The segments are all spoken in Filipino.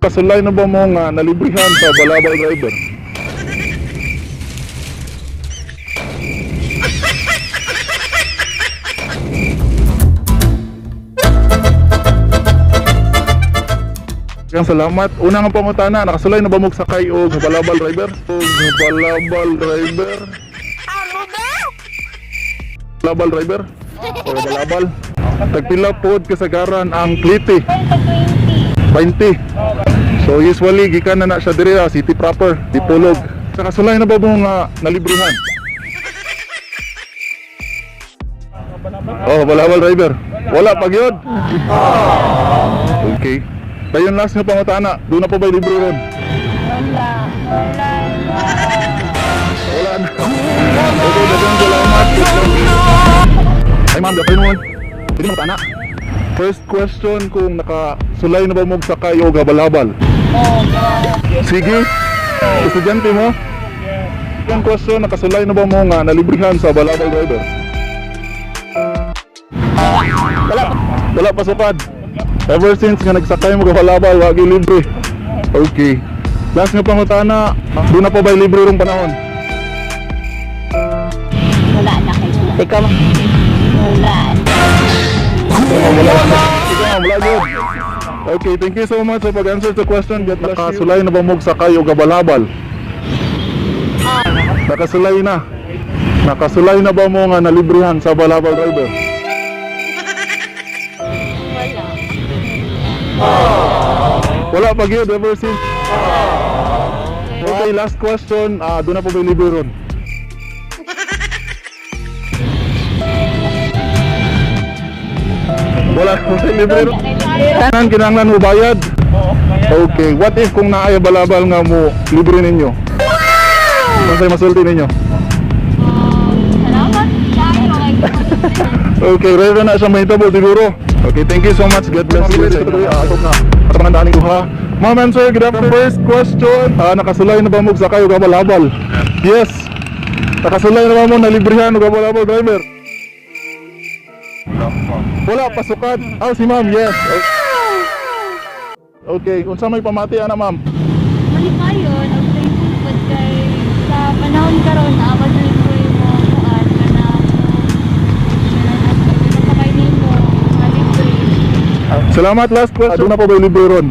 Kasulay na ba mo nga nalibrehan sa Habal-Habal driver? Salamat. Una nga pangutana, nakasulay na ba mo sakay o Habal-Habal driver? Habal-Habal driver? Habal-Habal driver? O Habal-Habal? Tagpila po kasagaran ang kliti? 20. So usually gikan na siya diri city proper, Dipolog. Sa kasulay na ba mo nga nalibrehan? Oh, Habal-Habal driver. Wala pag yun? Okay. Dayon last nga pangutana, doon na po ba libre ron? Wala na. Okay, dagang salamat. Ay ma'am, dapat naman. Hindi mo tana. First question, kung nakasulay na ba mo sakay o Habal-Habal? Sige. Estudyante mo? Second question, nakasulay na ba mo nga nalibrehan sa Habal-Habal driver? Wala pasukad. Ever since nga nagsakay mo Habal-Habal, wagi libre. Okay. Last nga pangutana, doon na pa ba libre rong panahon? Wala na kayo. Ikaw mo? Wala. Wala good. Okay, thank you so much sa pag-answer sa question. Nakasulay na ba mo sakay o Habal-Habal? Nakasulay na. Nakasulay na ba mo nga nalibrehan sa Habal-Habal driver? Wala pag yun, ever since. Okay, last question, doon na po ba yung libre ron? Wala po ba yung libre ron? Kanan, kinanglan mo bayad? Okay, what if kung naaya Habal-Habal nga mo libre ninyo? Kung sa'yo masulti ninyo? Salamat. Okay, ready na siya mahitabo siguro. Okay, thank you so much. God bless you. Asok na. At pangandaan ko ha. Ma'am and sir, good afternoon. First question, nakasulay na ba mo sakay o Habal-Habal? Yes. Nakasulay na ba mo nalibrehan o Habal-Habal driver? Wala, pasukat. Si ma'am, yes. Okay, unsa may pamati ana ma'am? Mali kayo, nagtutupad kay sa panahon karon naabot na ko yung mga kuan na nakakay nimo malibre. Salamat, last question. Doon na po ba yung libre ron?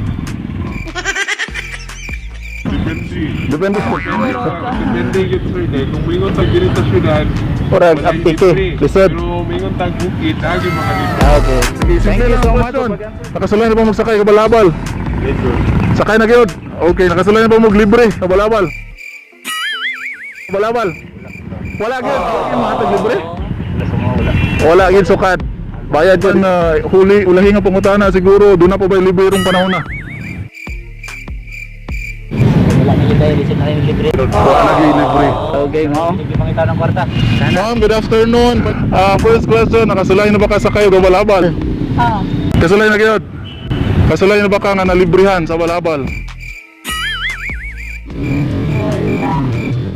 Depende po. Depende yun sir day. Kung mingon tag diri sa syudad, Orag, aptike, lisod. pero mingon tag bukid, agi mga libre. Okay. Sige, thank you so much. Nakasulay na ba mo sakay Habal-Habal? Sakay na gyud. Okay, nakasulay na ba mo libre Habal-Habal? Habal-Habal? Wala gyud. Okay, mga libre? Wala gyud sukad. Bayad yan na huli, ulahi nga pangutana siguro, doon na po ba libre rong panahon na? Wala na libre, lisod na yung libre. Wala na gyud libre. Okay mo? Hindi pangita ng kwarta. Ma'am, good afternoon. First question, nakasulay na ba ka sakay o Habal-Habal? Kasulay na gyud. Kasulay na ba ka nga nalibrehan sa Habal-Habal?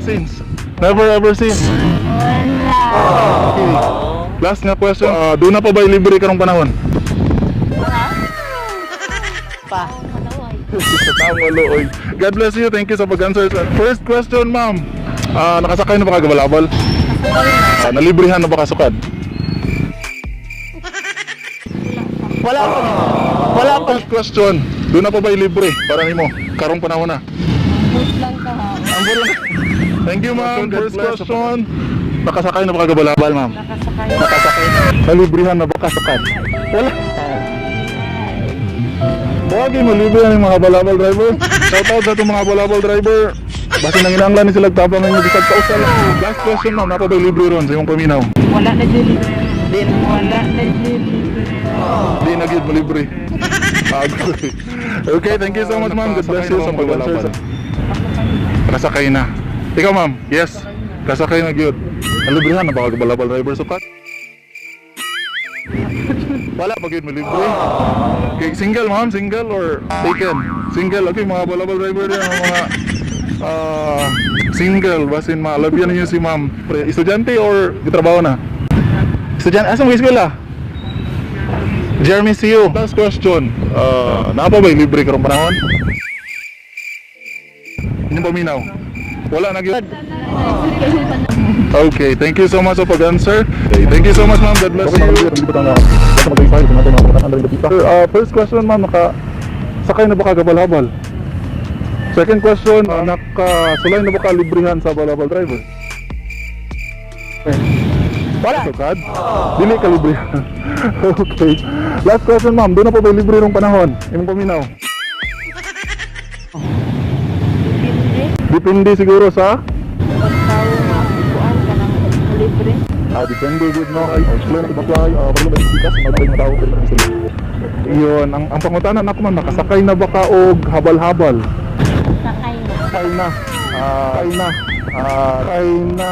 Since? Never ever since? Okay. Last nga question, doon na pa ba libre karong panahon? Pa. Tama, looy. God bless you, thank you sa pag-answer. First question, ma'am. Nakasakay na ba ka Habal-Habal? Nalibrehan na ba kasukad? Wala pa. Wala pa. First question, doon na pa ba libre para nimo karong panahon na? Lang ka ha. Thank you, ma'am. First question, nakasakay na ba ka Habal-Habal, ma'am? Nakasakay. Nakasakay. Nalibrihan na ba kasukad? Wala. Bagay mo libre ng mga Habal-Habal driver. Shout out sa itong mga Habal-Habal driver. Basta nang inanglan ni sila tapang ninyo bisag kausal. Last question, ma'am, napa ba libre ron sa iyong paminaw? Wala na dili. Din wala na dili. Di na gyud mo libre. Okay, thank you so much, ma'am. God bless you sa pag-answer. Nakasakay na. Ikaw, ma'am? Yes. Kasakay na gyud. Nalibrihan na ba ka Habal-Habal driver sukat? Wala pa gyud mo libre. Okay, single, ma'am? Single or taken? Single. Okay, mga Habal-Habal driver din ang mga single. Basin maalabyan ninyo si ma'am. Estudyante or gitrabaho na? Estudyante? Asa mo eskwela? Jeremy, see you. Last question. Napa ba libre karong panahon? Hindi pa minaw. Wala na gyud. Okay, thank you so much sa pag-answer. Okay, thank you so much ma'am. God bless you. First question ma'am, sakay na ba ka Habal-Habal? Second question, nakasulay na ba ka librehan sa Habal-Habal driver? Wala. Sukad? Dili ka librehan. Okay. Last question ma'am, doon na po ba libre nung panahon? Imong paminaw? Depende siguro sa? Pagkaw nga, kuan ka ng libre. Depende good no. Ay, explain na ibaklay, parang ba ibikas, magpapay na tao pero sa iyo. Iyon, ang pangutanan nako man, nakasakay na ba ka og habal-habal? Sakay na. Sakay na. Sakay na.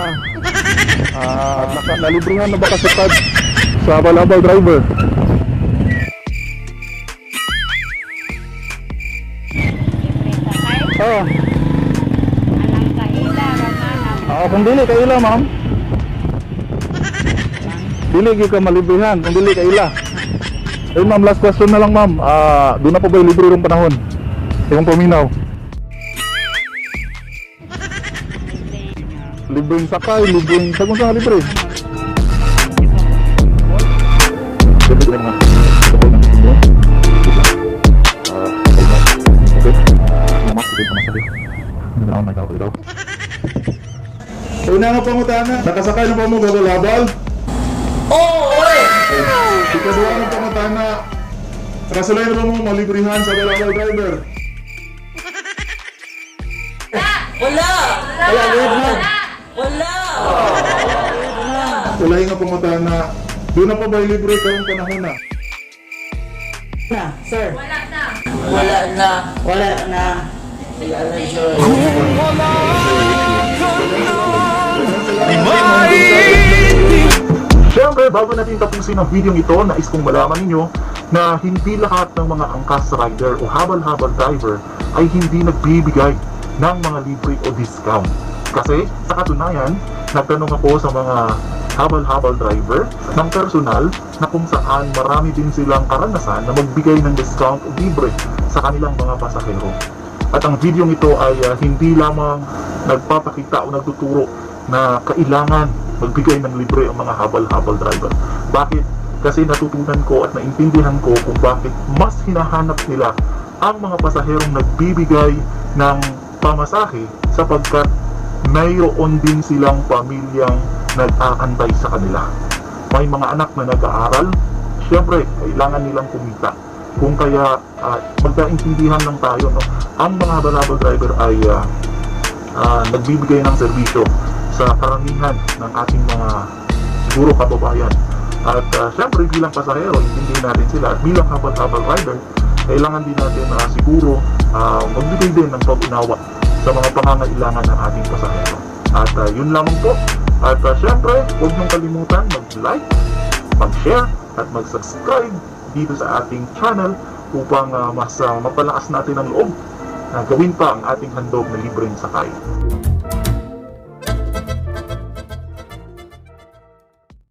Nalibrehan na ba ka sukad sa habal-habal driver? Libre sakay. Oo. Anang kaila, ramana. Kung dili ka ila ma'am. Dili gyud ka malibrehan, kung dili ka ila. Ayun ma'am, last question na lang ma'am. Doon na po ba libre rong panahon? Yung paminaw. Libreng sakay, libreng sagong sa libre. Libre na. Una nga pangutana, nakasakay na ba mo Habal-Habal? Oo, Ikaduha nga pangutana, nakasulay na ba mo malibrehan sa Habal-Habal driver? Wala. Ulay nga pangutana, doon na pa ba libre karong panahon na? Sir. Wala na, sir. Siyempre, bago natin tapusin ang video ito, nais kong malaman ninyo na hindi lahat ng mga angkas rider o habal-habal driver ay hindi nagbibigay ng mga libre o discount. Kasi sa katunayan, nagtanong ako sa mga habal-habal driver ng personal na kung saan marami din silang karanasan na magbigay ng discount o libre sa kanilang mga pasahero. At ang video ito ay hindi lamang nagpapakita o nagtuturo na kailangan magbigay ng libre ang mga habal-habal driver. Bakit? Kasi natutunan ko at naintindihan ko kung bakit mas hinahanap nila ang mga pasaherong nagbibigay ng pamasahe sapagkat mayroon din silang pamilyang nag-aantay sa kanila. May mga anak na nag-aaral, syempre kailangan nilang kumita. Kung kaya magkaintindihan lang tayo, no? Ang mga habal-habal driver ay nagbibigay ng serbisyo sa karamihan ng ating mga siguro kababayan. At syempre bilang pasahero, intindihin natin sila. At bilang habal-habal rider, kailangan din natin siguro magbigay din ng pag-unawa sa mga pangangailangan ng ating pasahero. At yun lamang po. At syempre, huwag niyong kalimutan mag-like, mag-share, at mag-subscribe dito sa ating channel upang mas mapalakas natin ang loob na gawin pa ang ating handog na libreng sakay.